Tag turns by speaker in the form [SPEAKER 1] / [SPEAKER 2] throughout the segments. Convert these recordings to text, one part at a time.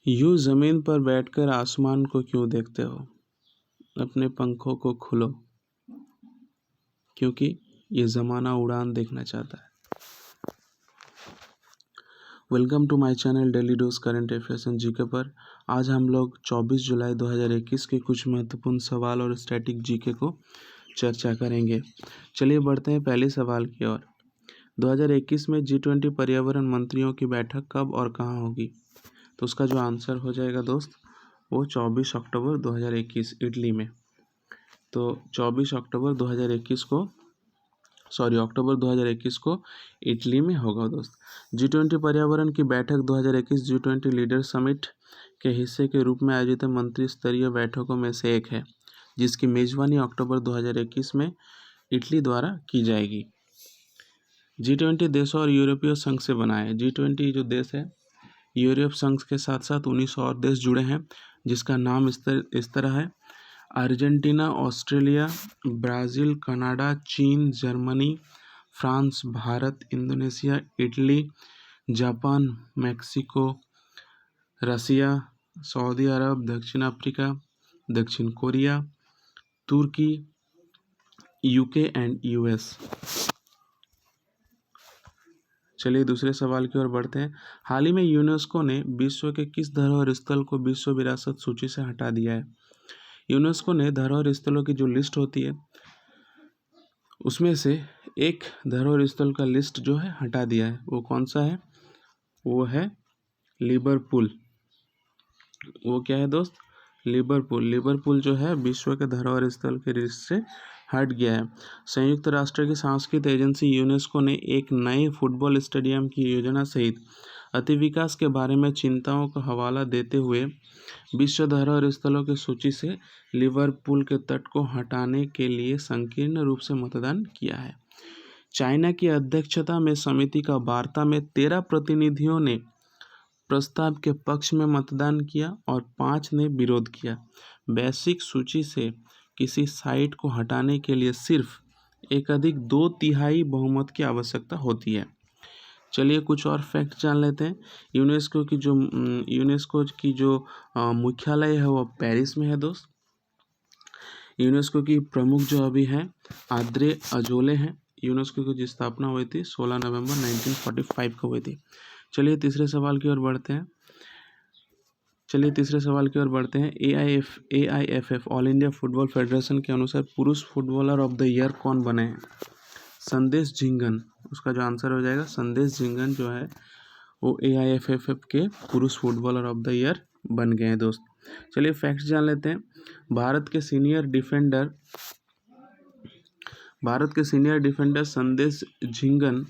[SPEAKER 1] यूं जमीन पर बैठकर आसमान को क्यों देखते हो? अपने पंखों को खोलो, क्योंकि ये ज़माना उड़ान देखना चाहता है। Welcome to my channel daily dose current affairs and GK पर। आज हम लोग 24 जुलाई 2021 के कुछ महत्वपूर्ण सवाल और स्टैटिक जीके को चर्चा करेंगे। चलिए बढ़ते हैं पहले सवाल की ओर। 2021 में G20 पर्यावरण मंत्रियों की बैठक कब और कहाँ होगी? तो उसका जो आंसर हो जाएगा दोस्त, वो 24 अक्टूबर 2021 इटली में। तो 24 अक्टूबर 2021 को अक्टूबर 2021 को इटली में होगा दोस्त। G20 पर्यावरण की बैठक 2021 G20 लीडर समिट के हिस्से के रूप में आयोजित मंत्री स्तरीय बैठकों में से एक है, जिसकी मेजबानी अक्टूबर 2021 में इटली द्वारा की जाएगी। G20 देशों और यूरोपीय संघ से बना है। G20 जो देश है, यूरोप संघ के साथ साथ 19 और देश जुड़े हैं, जिसका नाम इस तरह है: अर्जेंटीना, ऑस्ट्रेलिया, ब्राज़ील, कनाडा, चीन, Germany, France, Bharat, Indonesia, Italy, Japan, Mexico, Russia, सऊदी अरब, दक्षिण अफ्रीका, दक्षिण कोरिया, तुर्की, यूके एंड यूएस। चलिए दूसरे सवाल की ओर बढ़ते हैं। हाल ही में यूनेस्को ने विश्व के किस धरोहर स्थल को विश्व विरासत सूची से हटा दिया है? यूनेस्को ने धरोहर स्थलों की जो लिस्ट होती है, उसमें से एक धरोहर स्थल का लिस्ट जो है हटा दिया है। वो कौन सा है? वो है लिवरपूल। वो क्या है दोस्त? लिवरपूल। लिवरपूल जो है विश्व के धरोहर स्थल के लिस्ट से हट गया है। संयुक्त राष्ट्र की सांस्कृतिक एजेंसी यूनेस्को ने एक नए फुटबॉल स्टेडियम की योजना सहित अति विकास के बारे में चिंताओं का हवाला देते हुए विश्व धरोहर स्थलों की सूची से लिवरपूल के तट को हटाने के लिए संकीर्ण रूप से मतदान किया है। चाइना की अध्यक्षता में समिति का वार्ता में 13 प्रतिनिधियों ने प्रस्ताव के पक्ष में मतदान किया और 5 ने विरोध किया। वैश्विक सूची से किसी साइट को हटाने के लिए सिर्फ एक अधिक 2/3 बहुमत की आवश्यकता होती है। चलिए कुछ और फैक्ट जान लेते हैं। यूनेस्को की जो मुख्यालय है वो पेरिस में है दोस्त। यूनेस्को की प्रमुख जो अभी हैं आद्रे अजोले हैं। यूनेस्को की स्थापना हुई थी 16 नवंबर 1945 को हुई थी। चलिए तीसरे सवाल की ओर बढ़ते हैं। AIFF all India football federation के अनुसार पुरुष फुटबॉलर ऑफ द ईयर कौन बने हैं? संदेश झिंगन। उसका जो आंसर हो जाएगा, संदेश झिंगन जो है वो AIFF के पुरुष फुटबॉलर ऑफ द ईयर बन गए हैं दोस्त। चलिए फैक्ट्स जान लेते हैं। भारत के सीनियर डिफेंडर संदेश झिंगन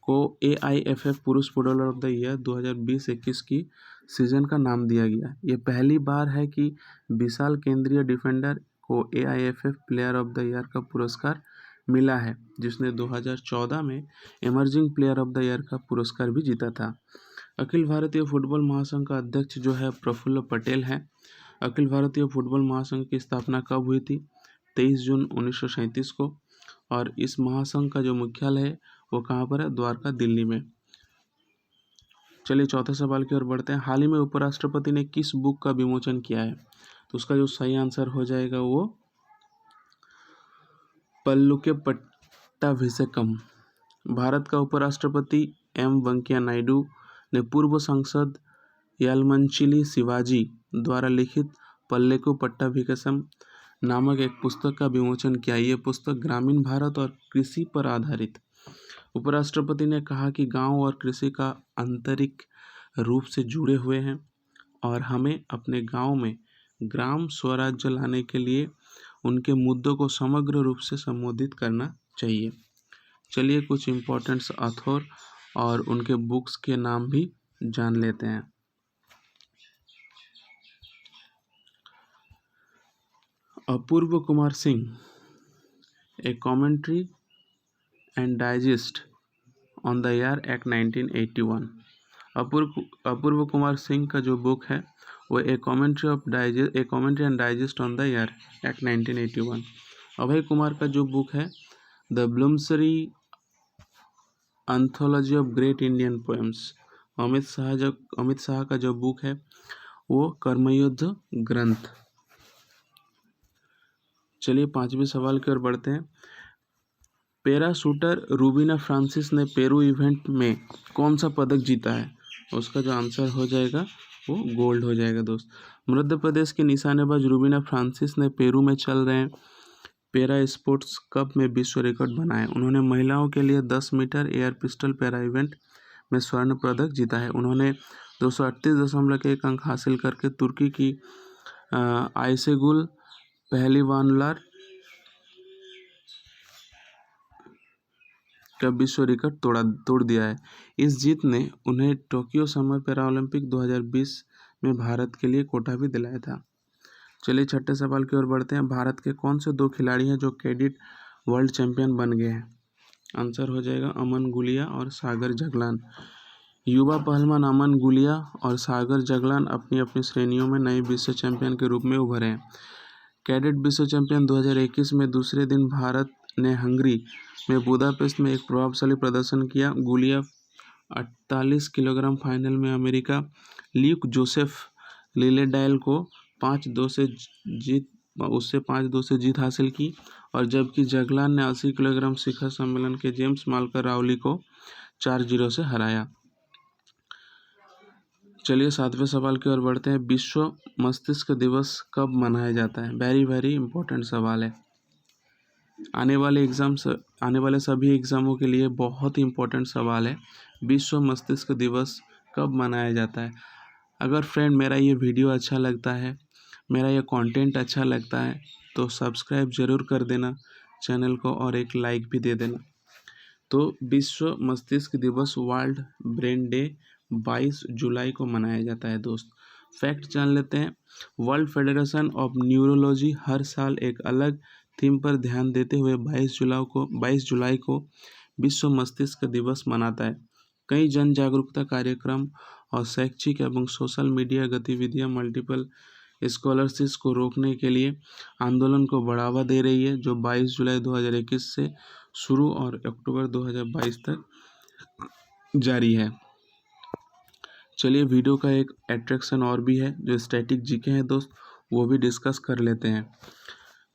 [SPEAKER 1] को AIFF पुरुष फुटबॉलर ऑफ द ईयर 2020-21 की सीजन का नाम दिया गया। ये पहली बार है कि विशाल केंद्रीय डिफेंडर को AIFF player of the year का पुरस्कार मिला है, जिसने 2014 में emerging player of the year का पुरस्कार भी जीता था। अखिल भारतीय फुटबॉल महासंघ का अध्यक्ष जो है प्रफुल्ल पटेल है। अखिल भारतीय फुटबॉल महासंघ की स्थापना कब हुई थी? 23 जून 1937 को। और इस महासंघ का जो मुख्यालय है वो कहाँ पर है? द्वारका, दिल्ली में। चलिए चौथे सवाल की ओर बढ़ते हैं। हाल ही में उपराष्ट्रपति ने किस बुक का विमोचन किया है? तो उसका जो सही आंसर हो जाएगा वो पल्लुके पट्टाभिषेकम। भारत का उपराष्ट्रपति M वेंकैया नायडू ने पूर्व सांसद यालमनचिली शिवाजी द्वारा लिखित पल्लुके पट्टाभिषेकम नामक एक पुस्तक का विमोचन किया। ये पुस्तक ग्रामीण भारत और कृषि पर आधारित। उपराष्ट्रपति ने कहा कि गांव और कृषि का आंतरिक रूप से जुड़े हुए हैं और हमें अपने गांव में ग्राम स्वराज्य लाने के लिए उनके मुद्दों को समग्र रूप से संबोधित करना चाहिए। चलिए कुछ इम्पोर्टेंट ऑथर और उनके बुक्स के नाम भी जान लेते हैं। Apurva Kumar Singh, a commentary and digest on the year act 1981। Apurva Kumar Singh का जो बुक है वो a commentary and digest on the year act 1981। Abhay Kumar का जो बुक है the Bloomsbury anthology of great Indian poems. Amit Shah का जो बुक है वो कर्मयुद्ध ग्रंथ। चलिए 5वें सवाल की ओर बढ़ते हैं। पैराशूटर रूबीना फ्रांसिस ने पेरू इवेंट में कौन सा पदक जीता है? उसका जो आंसर हो जाएगा वो गोल्ड हो जाएगा दोस्त। मध्य प्रदेश की निशानेबाज रूबीना फ्रांसिस ने पेरू में चल रहे पैरा स्पोर्ट्स कप में विश्व रिकॉर्ड बनाया। उन्होंने महिलाओं के लिए 10 meter air pistol para event में स्वर्ण पदक जीता है। उन्होंने 238.1 अंक हासिल करके तुर्की की आयसेगुल पहलवानलार का विश्व रिकॉर्ड तोड़ दिया है। इस जीत ने उन्हें टोक्यो समर पैरा ओलंपिक 2020 में भारत के लिए कोटा भी दिलाया था। चलिए 6ठे सवाल की ओर बढ़ते हैं। भारत के कौन से 2 खिलाड़ी हैं जो कैडेट वर्ल्ड चैंपियन बन गए हैं? आंसर हो जाएगा अमन गुलिया और सागर जगलान। युवा पहलवान अमन गुलिया और सागर जगलान अपनी अपनी श्रेणियों में नए विश्व चैंपियन के रूप में उभरे हैं। कैडेट विश्व चैंपियन 2021 में दूसरे दिन भारत ने हंगरी में बुदापेस्ट में एक प्रभावशाली प्रदर्शन किया। गुलिया 48 किलोग्राम फाइनल में अमेरिका ल्यूक जोसेफ लिलेडायल को 5-2 से जीत हासिल की, और जबकि जगलान ने 80 किलोग्राम शिखर सम्मेलन के जेम्स माल्कर रावली को 4-0 से हराया। चलिए 7वें सवाल की ओर बढ़ते हैं। विश्व मस्तिष्क दिवस कब मनाया जाता है? वेरी इंपॉर्टेंट सवाल है। आने वाले सभी एग्जामों के लिए बहुत ही इंपॉर्टेंट सवाल है। विश्व मस्तिष्क दिवस कब मनाया जाता है? अगर फ्रेंड मेरा ये वीडियो अच्छा लगता है, मेरा ये कंटेंट अच्छा लगता है, तो सब्सक्राइब ज़रूर कर देना चैनल को और एक लाइक भी दे देना। तो विश्व मस्तिष्क दिवस वर्ल्ड ब्रेन डे 22 जुलाई को मनाया जाता है दोस्त। फैक्ट जान लेते हैं। वर्ल्ड फेडरेशन ऑफ न्यूरोलॉजी हर साल एक अलग थीम पर ध्यान देते हुए 22 जुलाई को विश्व मस्तिष्क दिवस मनाता है। कई जन जागरूकता कार्यक्रम और शैक्षिक एवं सोशल मीडिया गतिविधियां मल्टीपल स्कॉलरशिप्स को रोकने के लिए आंदोलन को बढ़ावा दे रही है, जो 22 जुलाई 2021 से शुरू और अक्टूबर 2022 तक जारी है। चलिए वीडियो का एक अट्रैक्शन और भी है, जो स्टैटिक जीके हैं दोस्त, वो भी डिस्कस कर लेते हैं।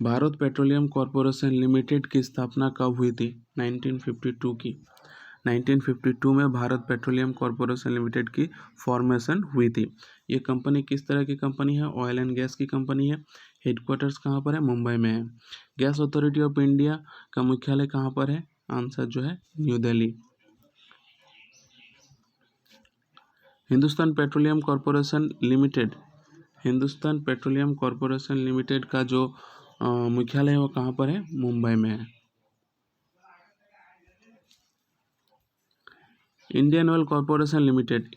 [SPEAKER 1] भारत पेट्रोलियम कॉरपोरेशन लिमिटेड की स्थापना कब हुई थी? 1952 की। 1952 में भारत पेट्रोलियम कॉरपोरेशन लिमिटेड की फॉर्मेशन हुई थी। ये कंपनी किस तरह की कंपनी है? ऑयल एंड गैस की कंपनी है। हेडक्वार्टर्स कहाँ पर है? मुंबई में है। गैस अथॉरिटी ऑफ इंडिया का मुख्यालय कहाँ पर है? आंसर जो है new Delhi. Hindustan petroleum corporation limited का जो मुख्यालय है वो कहाँ पर है? मुंबई में है। इंडियन ऑयल कॉरपोरेशन लिमिटेड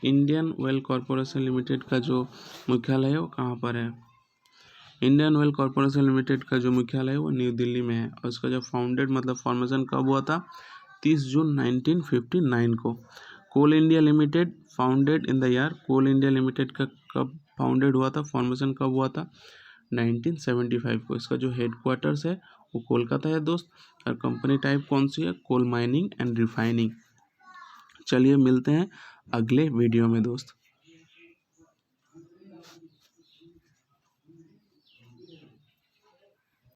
[SPEAKER 1] का जो मुख्यालय है वो कहाँ पर है? इंडियन ऑयल कॉरपोरेशन लिमिटेड का जो मुख्यालय है वो न्यू दिल्ली में है। और उसका जो फॉर्मेशन कब हुआ था? 30 जून 1959 को। Coal India limited founded in the year. Coal India limited का कब फाउंडेड हुआ था? फॉर्मेशन कब हुआ था? 1975 को। इसका जो हेडक्वार्टर्स है वो कोलकाता है दोस्त। और कंपनी टाइप कौन सी है? Coal mining and refining. चलिए मिलते हैं अगले वीडियो में दोस्त।